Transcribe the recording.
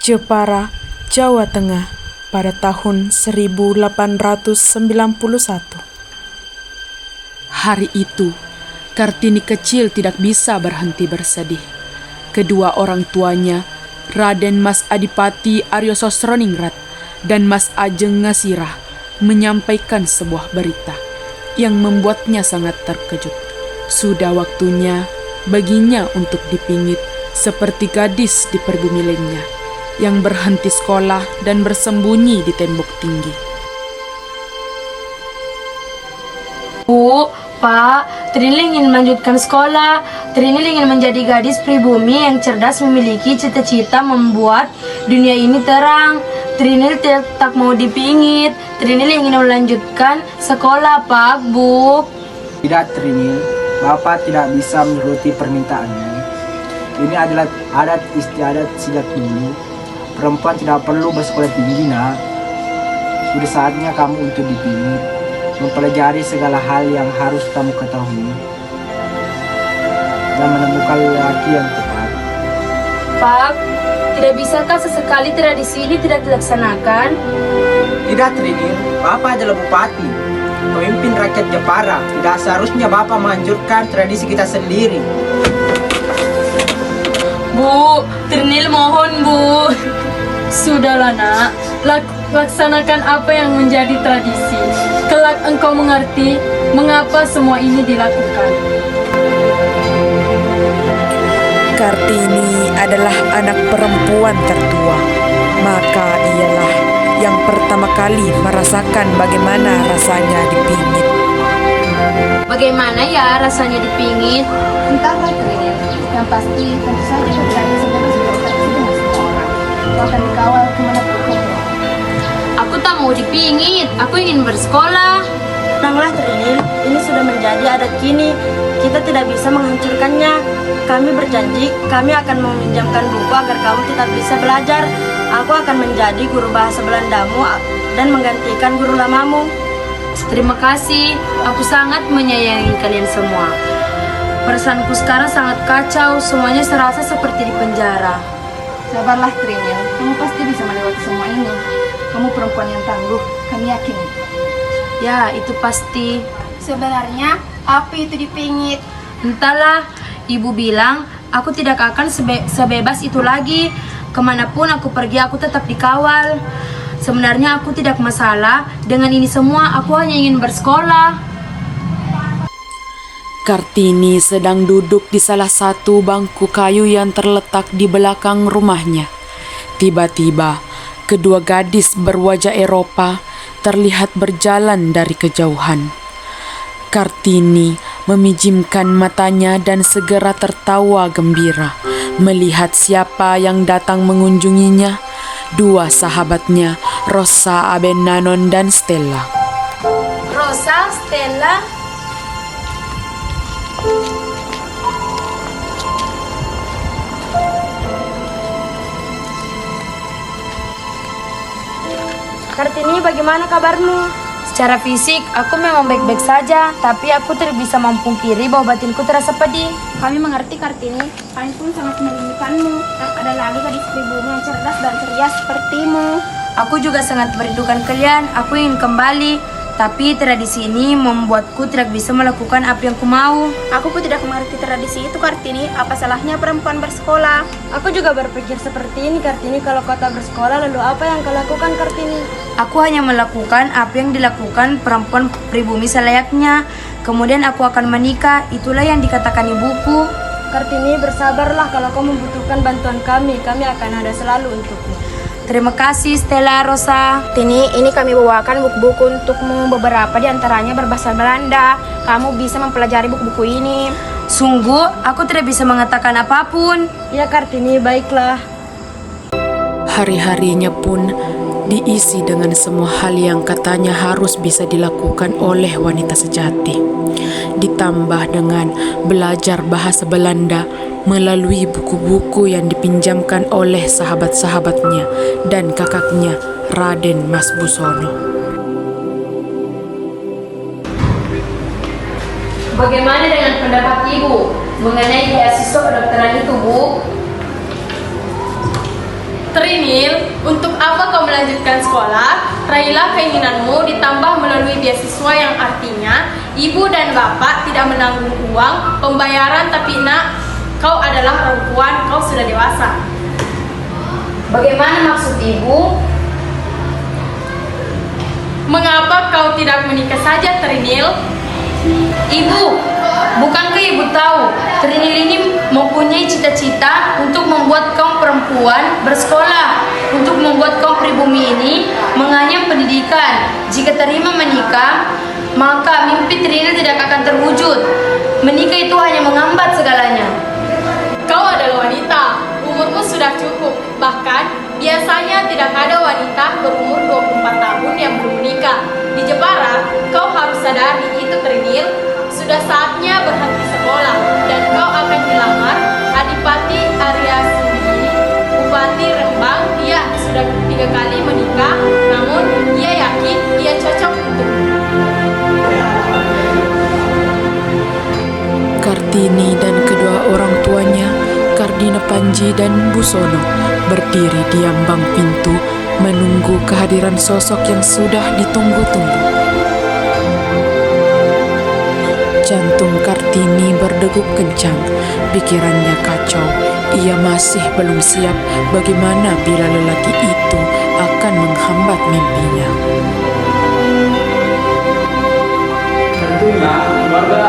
Jepara, Jawa Tengah pada tahun 1891. Hari itu, Kartini kecil tidak bisa berhenti bersedih. Kedua orang tuanya, Raden Mas Adipati Aryo Sosroningrat dan Mas Ajeng Ngasirah, menyampaikan sebuah berita yang membuatnya sangat terkejut. Sudah waktunya baginya untuk dipingit seperti gadis di perbumi lainnya yang berhenti sekolah dan bersembunyi di tembok tinggi. Bu, Pak, Trinil ingin melanjutkan sekolah. Trinil ingin menjadi gadis pribumi yang cerdas, memiliki cita-cita membuat dunia ini terang. Trinil tak mau dipingit. Trinil ingin melanjutkan sekolah, Pak, Bu. Tidak, Trinil. Bapak tidak bisa menuruti permintaannya. Ini adalah adat istiadat sejak dulu. Perempuan tidak perlu bersekolah tinggi, nak. Sudah saatnya kamu untuk dipingit, mempelajari segala hal yang harus kamu ketahui, dan menemukan lelaki yang tepat. Pak, tidak bisakah sesekali tradisi ini tidak dilaksanakan? Tidak, Trinil. Bapak adalah bupati, pemimpin rakyat Jepara. Tidak seharusnya Bapak menghancurkan tradisi kita sendiri. Bu, Trinil mohon, Bu. Sudahlah, nak. Laksanakan apa yang menjadi tradisi. Kelak engkau mengerti mengapa semua ini dilakukan. Kartini adalah anak perempuan tertua, maka ialah yang pertama kali merasakan bagaimana rasanya dipingit. Bagaimana ya rasanya dipingit? Entahlah, Trinil. Yang pasti tentu saja berani sebebas beroperasi dengan semua orang. Kau akan dikawal kemanapun kau mau. Aku tak mau dipingit. Aku ingin bersekolah. Tenanglah, Trinil, ini sudah menjadi adat kini. Kita tidak bisa menghancurkannya. Kami berjanji, kami akan meminjamkan buku agar kamu tetap bisa belajar. Aku akan menjadi guru bahasa Belandamu dan menggantikan guru lamamu. Terima kasih. Aku sangat menyayangi kalian semua. Perasaanku sekarang sangat kacau. Semuanya serasa seperti di penjara. Sabarlah, Trinil. Kamu pasti bisa melewati semua ini. Kamu perempuan yang tangguh, kami yakin. Ya, itu pasti. Sebenarnya, apa itu dipingit? Entahlah, ibu bilang aku tidak akan sebebas itu lagi. Kemanapun aku pergi, aku tetap dikawal. Sebenarnya aku tidak masalah dengan ini semua. Aku hanya ingin bersekolah. Kartini sedang duduk di salah satu bangku kayu yang terletak di belakang rumahnya. Tiba-tiba, kedua gadis berwajah Eropa terlihat berjalan dari kejauhan. Kartini memijimkan matanya dan segera tertawa gembira melihat siapa yang datang mengunjunginya. Dua sahabatnya, Rosa Abennanon dan Stella. Rosa, Stella. Kartini, bagaimana kabarmu? Secara fisik, aku memang baik-baik saja, tapi aku tidak bisa memungkiri bahwa batinku terasa pedih. Kami mengerti, Kartini. Kami pun sangat merindukanmu. Tak ada lagi gadis pribumi yang cerdas dan ceria sepertimu. Aku juga sangat merindukan kalian. Aku ingin kembali, tapi tradisi ini membuatku tidak bisa melakukan apa yang ku mau. Aku pun tidak mengerti tradisi itu, Kartini. Apa salahnya perempuan bersekolah? Aku juga berpikir seperti ini, Kartini. Kalau kau tak bersekolah, lalu apa yang kau lakukan, Kartini? Aku hanya melakukan apa yang dilakukan perempuan pribumi selayaknya. Kemudian aku akan menikah. Itulah yang dikatakan ibuku. Kartini, bersabarlah. Kalau kau membutuhkan bantuan kami akan ada selalu untukmu. Terima kasih, Stella, Rosa. Ini kami bawakan buku-buku untukmu. Beberapa di antaranya berbahasa Belanda. Kamu bisa mempelajari buku-buku ini. Sungguh, aku tidak bisa mengatakan apapun. Ya, Kartini, baiklah. Hari-harinya pun diisi dengan semua hal yang katanya harus bisa dilakukan oleh wanita sejati. Ditambah dengan belajar bahasa Belanda melalui buku-buku yang dipinjamkan oleh sahabat-sahabatnya dan kakaknya, Raden Mas Busono. Bagaimana dengan pendapat Ibu mengenai beasiswa kedokteran itu, Bu? Trinil, untuk apa kau melanjutkan sekolah? Raihlah keinginanmu ditambah melalui beasiswa yang artinya ibu dan bapak tidak menanggung uang pembayaran, tapi nak, kau adalah perempuan, kau sudah dewasa. Bagaimana maksud ibu? Mengapa kau tidak menikah saja, Trinil? Ibu, bukankah ibu tahu Trinil ini mempunyai cita-cita untuk membuat kaum perempuan bersekolah, untuk membuat kaum pribumi ini mengenyam pendidikan. Jika terima menikah, maka mimpi Trinil tidak akan terwujud. Menikah itu hanya menghambat segalanya. Kau adalah wanita, umurmu sudah cukup. Bahkan, biasanya tidak ada wanita berumur 24 tahun yang belum menikah. Di Jepara, kau harus sadari itu, Trinil. Sudah saatnya berhenti sekolah dan kau akan dilamar Adipati Arya Sendiri, Bupati Rembang. Dia sudah 3 kali menikah, namun ia yakin ia cocok untukmu. Kartini dan kedua orang tuanya, Kardina Panji dan Busono, berdiri di ambang pintu menunggu kehadiran sosok yang sudah ditunggu-tunggu. Jantung Kartini berdegup kencang, pikirannya kacau. Ia masih belum siap bagaimana bila lelaki itu akan menghambat mimpinya. Tentunya keluarga